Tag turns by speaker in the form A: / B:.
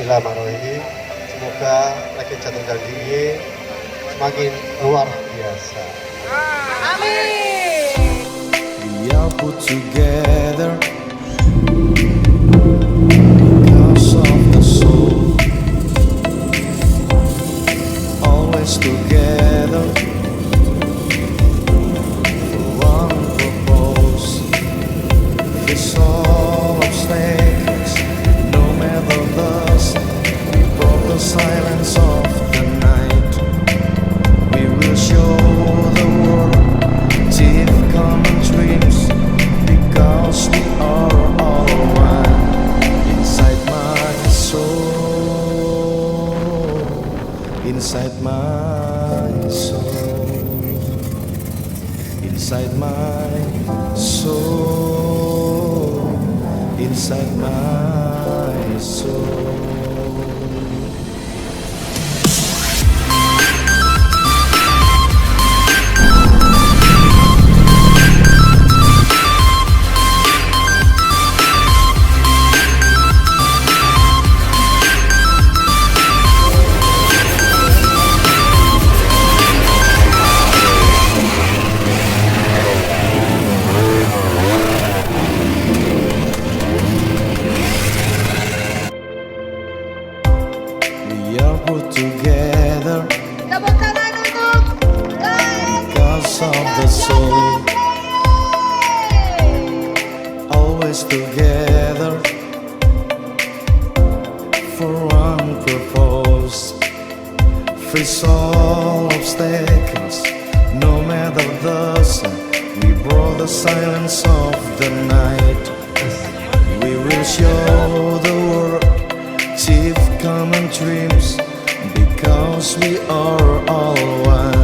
A: Bismillahirrahmanirrahim. Semoga Reg Jateng kali ini semakin luar biasa.
B: Amin.
C: We are put together because of the soul, always together for one purpose. It's all obstacles, no matter the sun. We broke the silence of the night. We will show the world deep common dreams, because we are all one inside my soul, inside my soul, inside my soul, inside my soul. We are put together
B: Tepuk tangan untuk
C: because of the soul, always together for one purpose. Face all obstacles, no matter the sun. We broke the silence of the night. We will show the world chief common dreams, because we are all one